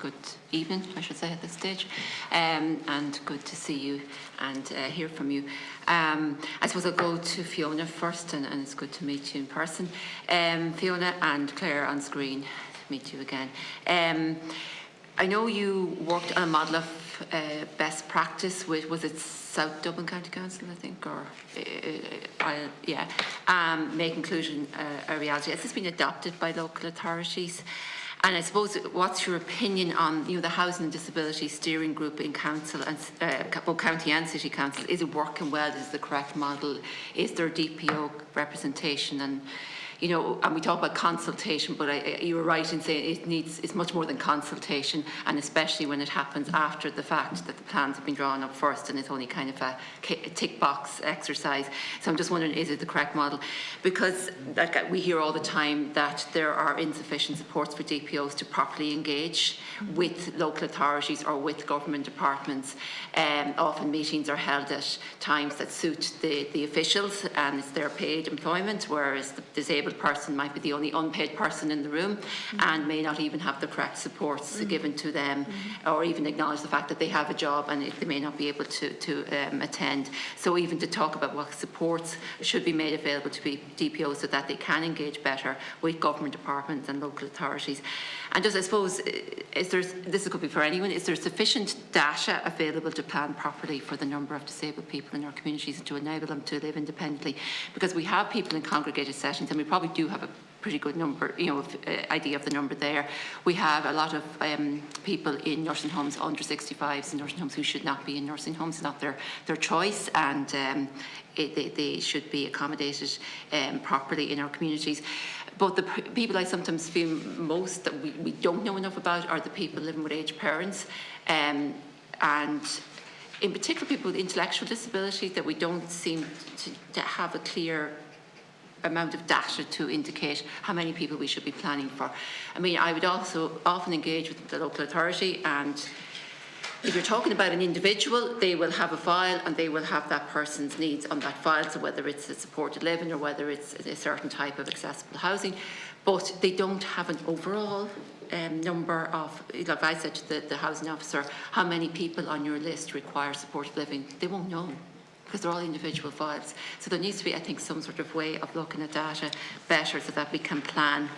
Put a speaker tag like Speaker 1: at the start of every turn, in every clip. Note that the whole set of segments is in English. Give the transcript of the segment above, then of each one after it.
Speaker 1: good evening, I should say, at this stage, and good to see you and hear from you. I suppose I'll go to Fiona first, and it's good to meet you in person. Fiona and Claire on screen, meet you again. I know you worked on a model of best practice with, was it South Dublin County Council, I think, or make inclusion a reality. Has this been adopted by local authorities? And I suppose, what's your opinion on the Housing and Disability Steering Group in Council and both County and City Council? Is it working well? Is it the correct model? Is there DPO representation? And and we talk about consultation, but you were right in saying it's much more than consultation, and especially when it happens after the fact that the plans have been drawn up first and it's only kind of a tick box exercise. So I'm just wondering, is it the correct model? Because we hear all the time that there are insufficient supports for DPOs to properly engage with local authorities or with government departments. Often meetings are held at times that suit the officials, and it's their paid employment, whereas the disabled person might be the only unpaid person in the room and may not even have the correct supports given to them, or even acknowledge the fact that they have a job and they may not be able to attend. So even to talk about what supports should be made available to DPOs so that they can engage better with government departments and local authorities. And just, I suppose, this could be for anyone, is there sufficient data available to plan properly for the number of disabled people in our communities and to enable them to live independently? Because we have people in congregated settings, and we probably do have a pretty good number, idea of the number there. We have a lot of people in nursing homes, under 65s in nursing homes, who should not be in nursing homes. It's not their choice, and they should be accommodated properly in our communities. But the people I sometimes feel most that we don't know enough about are the people living with aged parents, and in particular people with intellectual disability, that we don't seem to have a clear amount of data to indicate how many people we should be planning for. I mean, I would also often engage with the local authority, and if you're talking about an individual, they will have a file and they will have that person's needs on that file, so whether it's a supported living or whether it's a certain type of accessible housing, but they don't have an overall number of, like I said to the housing officer, how many people on your list require supported living? They won't know, because they're all individual files. So there needs to be, I think, some sort of way of looking at data better so that we can plan.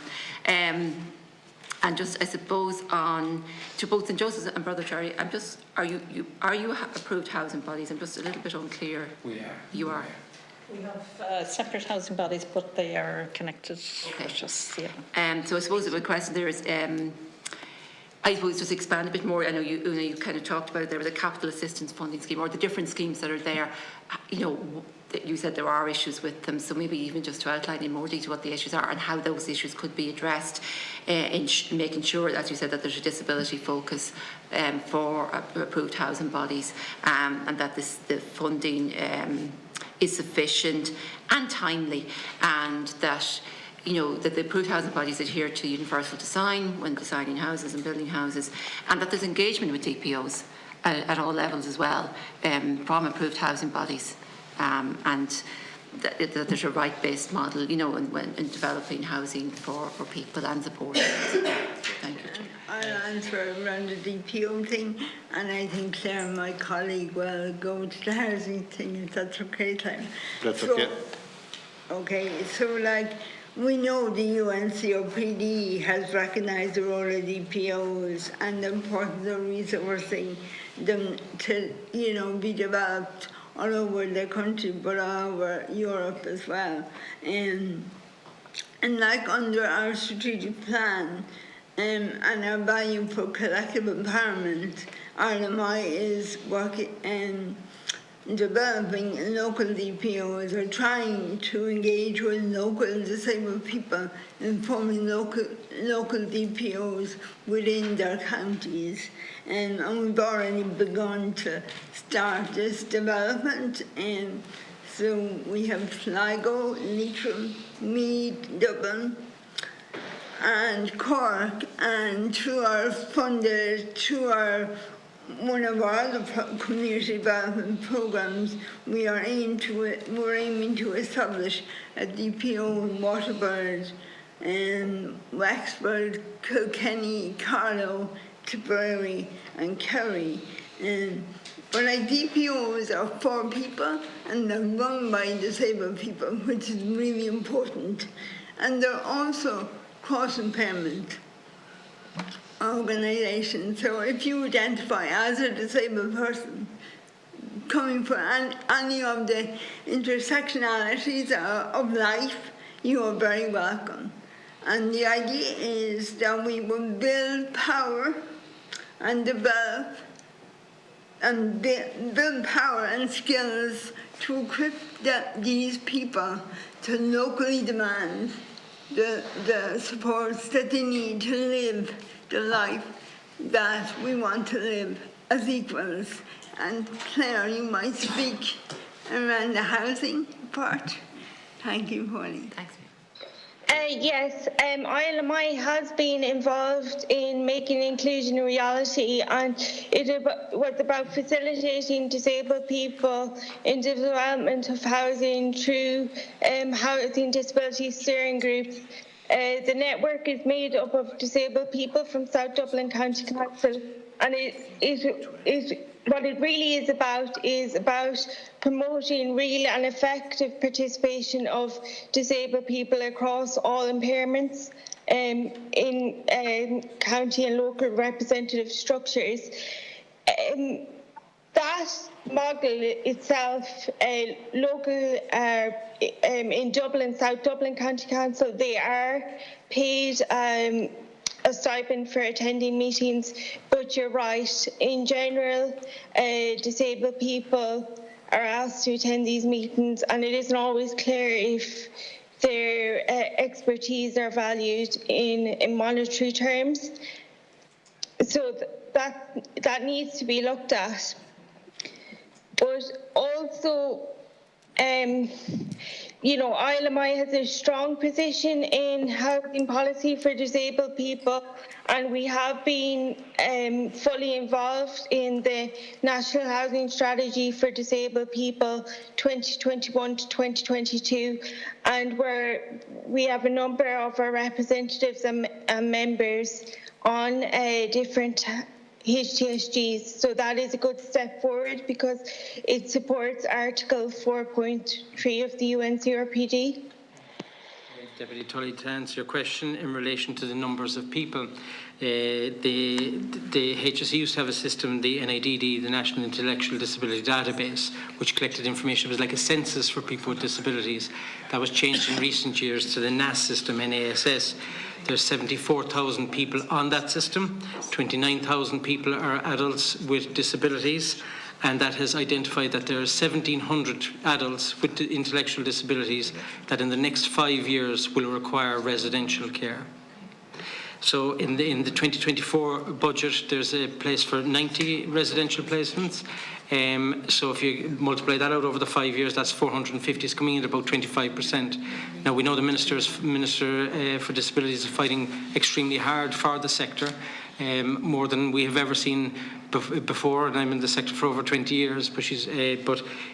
Speaker 1: And just, I suppose, on to both St Joseph's and Brother Charlie, I'm just, are you approved housing bodies? I'm just a little bit unclear.
Speaker 2: We are.
Speaker 1: You are.
Speaker 3: We have separate housing bodies, but they are connected.
Speaker 1: Okay.
Speaker 3: Just, yeah.
Speaker 1: So I suppose the question there is, I suppose just expand a bit more. I know you kind of talked about it there with the capital assistance funding scheme, or the different schemes that are there. You said there are issues with them, so maybe even just to outline in more detail what the issues are and how those issues could be addressed, in making sure, as you said, that there's a disability focus for approved housing bodies, and that the funding is sufficient and timely, and that that the approved housing bodies adhere to universal design when designing houses and building houses, and that there's engagement with DPOs at all levels as well, from approved housing bodies, and that there's a right-based model, in developing housing for people and support. Thank you.
Speaker 4: I'll answer around the DPO thing, and I think Claire, my colleague, will go to the housing thing, if that's okay, Claire.
Speaker 2: That's okay.
Speaker 4: Okay, so we know the UNCOPD has recognised the role of DPOs and the importance of resourcing them to, be developed all over the country, but all over Europe as well. And under our strategic plan and our value for collective empowerment, RMI is working and developing local DPOs, or trying to engage with local disabled people and forming local DPOs within their counties. And we've already begun to start this development. And so we have Sligo, Leitrim, Meath, Dublin, and Cork, and through our funders, one of our other community development programs, we're aiming to establish a DPO in Waterford, Wexford, Kilkenny, Carlow, Tipperary and Kerry. But like DPOs are for people and they're run by disabled people, which is really important. And they're also cross-impairment organisations. So if you identify as a disabled person, coming for any of the intersectionalities of life, you are very welcome. And the idea is that we will build power and develop and build power and skills to equip these people to locally demand the supports that they need to live the life that we want to live as equals. And Claire, you might speak around the housing part. Thank you, Pauline.
Speaker 1: Thanks.
Speaker 2: Yes, ILMI has been involved in making inclusion a reality, and it was about facilitating disabled people in the development of housing through housing disability steering groups. The network is made up of disabled people from South Dublin County Council, and what it really is about promoting real and effective participation of disabled people across all impairments in county and local representative structures. That model itself, local in Dublin, South Dublin County Council, they are paid a stipend for attending meetings, but you're right, in general, disabled people are asked to attend these meetings, and it isn't always clear if their expertise are valued in monetary terms. So that needs to be looked at. But also, ILMI has a strong position in housing policy for disabled people, and we have been fully involved in the National Housing Strategy for Disabled People 2021 to 2022, and we have a number of our representatives and members on different HTSGs, so that is a good step forward because it supports Article 4.3 of the UNCRPD.
Speaker 5: Deputy Tully, to answer your question in relation to the numbers of people, the HSE used to have a system, the NIDD, the National Intellectual Disability Database, which collected information. It was like a census for people with disabilities. That was changed in recent years to the NAS system, NASS. There's 74,000 people on that system. 29,000 people are adults with disabilities, and that has identified that there are 1,700 adults with intellectual disabilities that in the next 5 years will require residential care. So in the 2024 budget, there's a place for 90 residential placements. So if you multiply that out over the 5 years, that's 450. It's coming in at about 25%. Now we know the Minister for Disabilities is fighting extremely hard for the sector, more than we have ever seen before, and I'm in the sector for over 20 years, but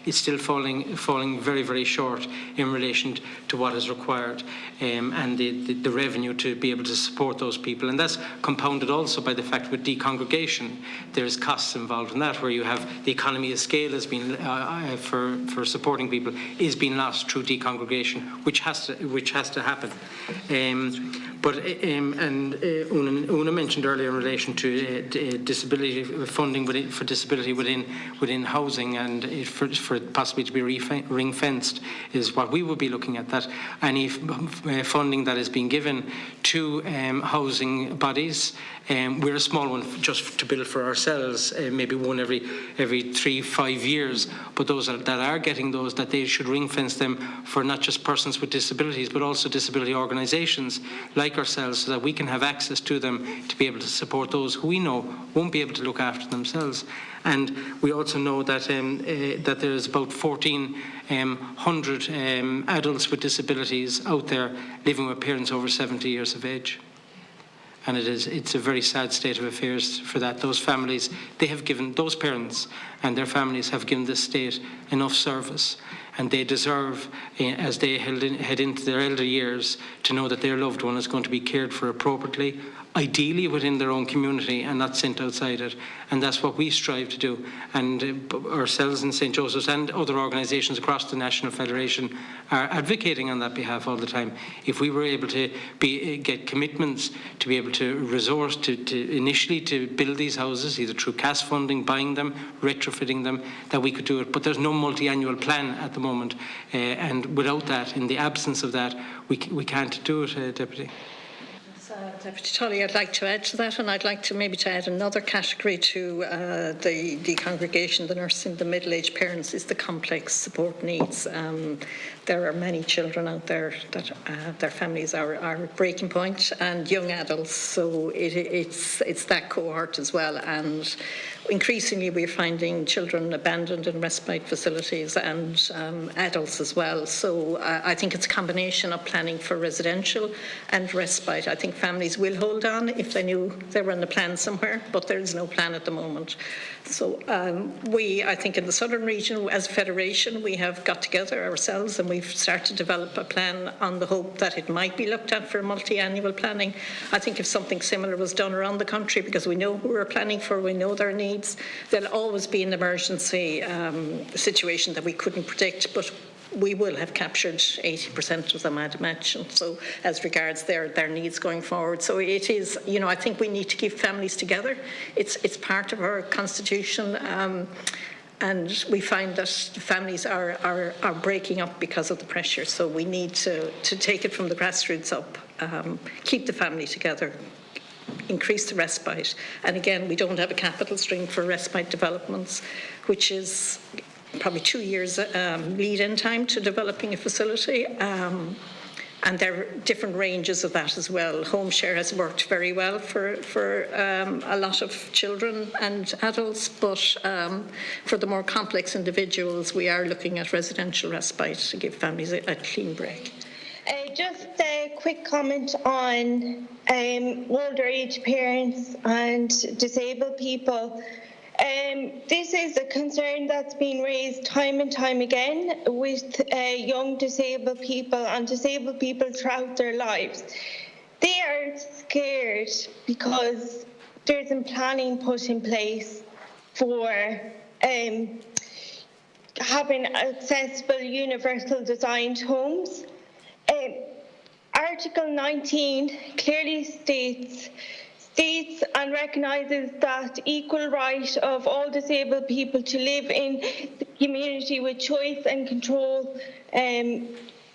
Speaker 5: it's still falling very, very short in relation to what is required, and the revenue to be able to support those people. And that's compounded also by the fact with decongregation, there's costs involved in that, where you have the economy of scale has been for supporting people is being lost through decongregation, which has to happen. Una mentioned earlier in relation to disability funding for disability within housing, and for possibly to be ring-fenced is what we would be looking at. That any funding that is being given to housing bodies, we're a small one just to build for ourselves, maybe one every 3-5 years. But those that are getting those, that they should ring-fence them for not just persons with disabilities, but also disability organisations like ourselves, so that we can have access to them to be able to support those who we know won't be able to look after themselves. And we also know that that there's about 1,400 adults with disabilities out there living with parents over 70 years of age. And it's a very sad state of affairs for that. Those families, those parents and their families have given this state enough service. and they deserve, as they head into their elder years, to know that their loved one is going to be cared for appropriately, ideally within their own community and not sent outside it. And that's what we strive to do. And ourselves in St. Joseph's and other organisations across the National Federation are advocating on that behalf all the time. If we were able to get commitments to be able to resource to initially to build these houses, either through CAS funding, buying them, retrofitting them, that we could do it. But there's no multi-annual plan at the moment. And without that, in the absence of that, we can't do it, Deputy.
Speaker 3: Deputy Tully, I'd like to add to that, and I'd like to maybe to add another category to the congregation, the nursing, the middle-aged parents, is the complex support needs. There are many children out there that their families are at breaking point, and young adults, so it's that cohort as well. And increasingly we're finding children abandoned in respite facilities and adults as well. So I think it's a combination of planning for residential and respite. I think families will hold on if they knew they were on the plan somewhere, but there is no plan at the moment. So I think in the southern region, as a federation, we have got together ourselves and we've started to develop a plan on the hope that it might be looked at for multi-annual planning. I think if something similar was done around the country, because we know who we're planning for, we know their needs, there'll always be an emergency situation that we couldn't predict, but we will have captured 80% of them, I'd imagine, so as regards their needs going forward. So it is, I think we need to keep families together. It's part of our constitution, and we find that families are breaking up because of the pressure. So we need to take it from the grassroots up, keep the family together, increase the respite. And again, we don't have a capital stream for respite developments, which is probably 2 years lead-in time to developing a facility. And there are different ranges of that as well. Home share has worked very well for a lot of children and adults, but for the more complex individuals, we are looking at residential respite to give families a clean break.
Speaker 2: Just a quick comment on older age parents and disabled people. This is a concern that's been raised time and time again with young disabled people and disabled people throughout their lives. They are scared because there isn't planning put in place for having accessible, universal designed homes. Article 19 clearly states and recognises that equal right of all disabled people to live in the community with choice and control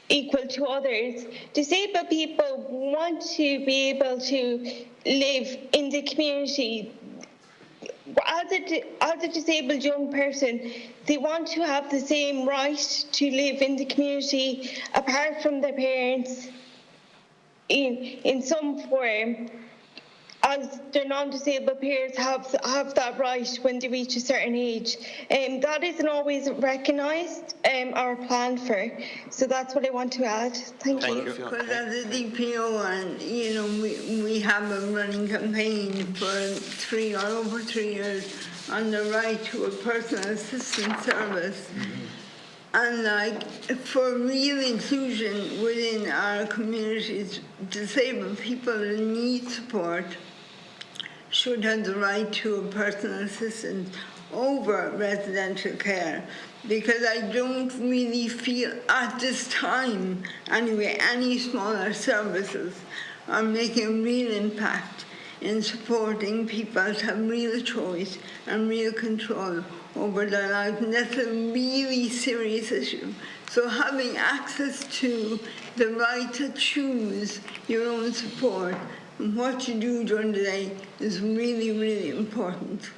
Speaker 2: equal to others. Disabled people want to be able to live in the community. As a disabled young person, they want to have the same right to live in the community apart from their parents in some form, as their non-disabled peers have that right when they reach a certain age. That isn't always recognised or planned for. So that's what I want to add. Thank you.
Speaker 4: Because as a DPO, and we have a running campaign for over 3 years on the right to a personal assistance service. And for real inclusion within our communities, disabled people who need support should have the right to a personal assistant over residential care, because I don't really feel at this time, anyway, any smaller services are making a real impact in supporting people to have real choice and real control over their life, and that's a really serious issue. So having access to the right to choose your own support and what you do during the day is really, really important.